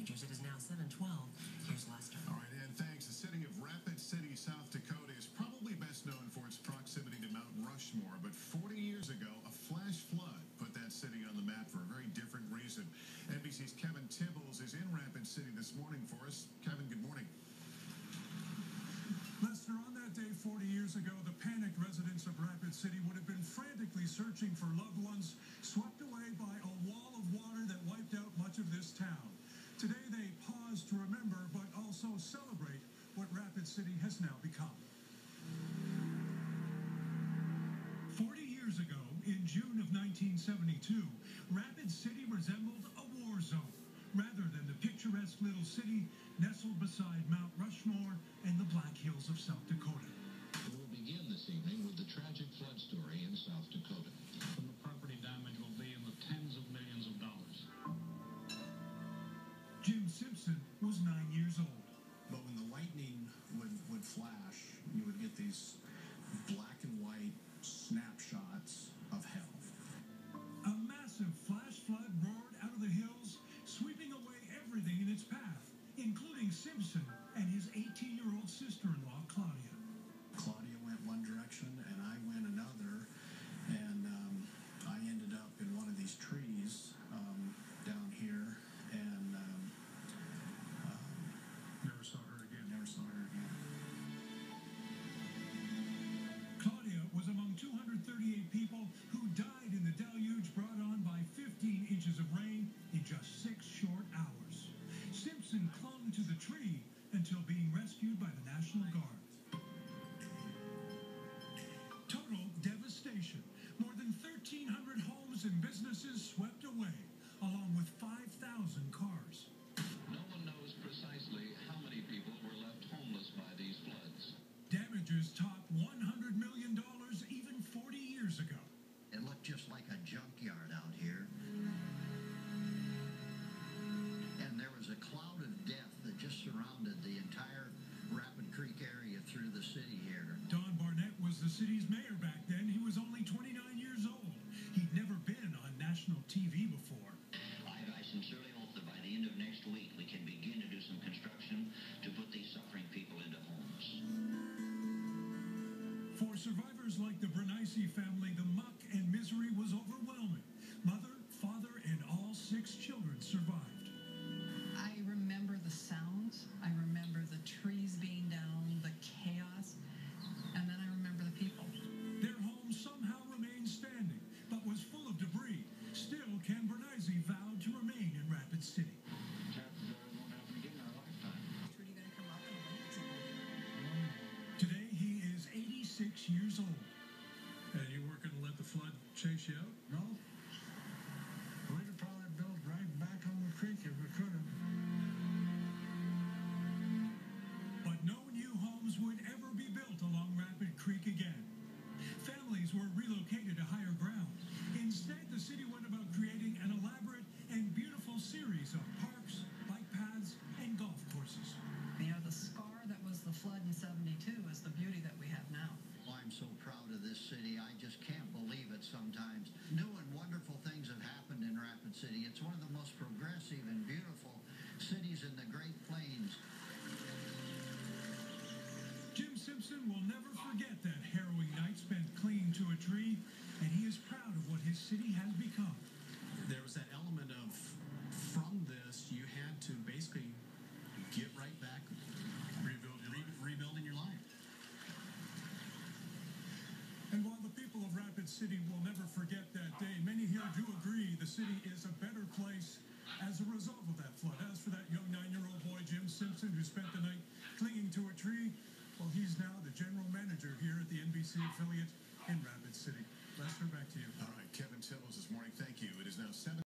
Rangers. It is now 7:12. Here's Lester. All right, and thanks. The city of Rapid City, South Dakota is probably best known for its proximity to Mount Rushmore, but 40 years ago, a flash flood put that city on the map for a very different reason. NBC's Kevin Tibbles is in Rapid City this morning for us. Kevin, good morning. Lester, on that day 40 years ago, the panicked residents of Rapid City would have been frantically searching for loved ones swept away by a wall of water that wiped out much of this town. Today they pause to remember, but also celebrate what Rapid City has now become. 40 years ago, in June of 1972, Rapid City resembled a war zone, rather than the picturesque little city nestled beside Mount Rushmore and the Black Hills of South Dakota. We'll begin this evening with the tragic flood story in South Dakota. And the property damage will be in the tens of millions of dollars. Jim Simpson was 9 years old. But when the lightning would flash, you would get these black and white snapshots of hell. A massive flash flood roared out of the hills, sweeping away everything in its path, including Simpson and his 18-year-old sister-in-law, Claudia. Claudia went one direction and I went another, and I ended up in one of these trees down here, and Never saw her again. never saw her again. Claudia was among 238 people who died in the deluge brought on by 15 inches of rain in just 6 short hours. Simpson clung to the tree until being rescued by the National Guard. Total devastation. More than 1,300 homes and businesses swept away, along with 5,000 cars. No one knows precisely how many people were left homeless by these floods. Damages topped $100 million even 40 years ago. It looked just like a junkyard out here. And there was a cloud of death that just surrounded the entire Rapid Creek area through the city here. Don Barnett was the city's mayor back then. He was only 29 years old. He'd never been on national TV before. I sincerely hope that by the end of next week we can begin to do some construction to put these suffering people into homes. For survivors like the Bernaisi family, the muck and misery was overwhelming. Mother, father, and all 6 children survived. I remember the sounds. I remember the trees being down, the chaos, and then I remember the people. Their home somehow remained standing, but was full of debris. Still, Ken Bernaisi vowed to remain in Rapid City. Won't happen again in our lifetime. Trudy gonna come up and Today, he is 86 years old. And you weren't going to let the flood chase you out? No. We'd have probably built right back on the creek if we could have. But no new homes would ever be built along Rapid Creek again. Families were relocated to higher ground. Instead, the city went about creating an elaborate and beautiful series of parks, bike paths, and golf courses. You know, the scar that was the flood in 72 is the beauty that we have now. I'm so proud of this city. I just can't believe it sometimes. New and wonderful things have happened in Rapid City. It's one of the most progressive and beautiful cities in the Great Plains. Jim Simpson will never forget that harrowing night spent clinging to a tree, and he is proud of what his city has become. There was that element of, from this, you had to basically get right back, rebuilding your life. And while the people of Rapid City will never forget that day, many here do agree the city is a better place as a result of that flood. As for that young 9-year-old boy, Jim Simpson, who spent the night clinging to a tree, well, he's now the general manager here at the NBC affiliate in Rapid City. Lester, back to you. All right, Kevin Tibbles this morning. Thank you. It is now 7.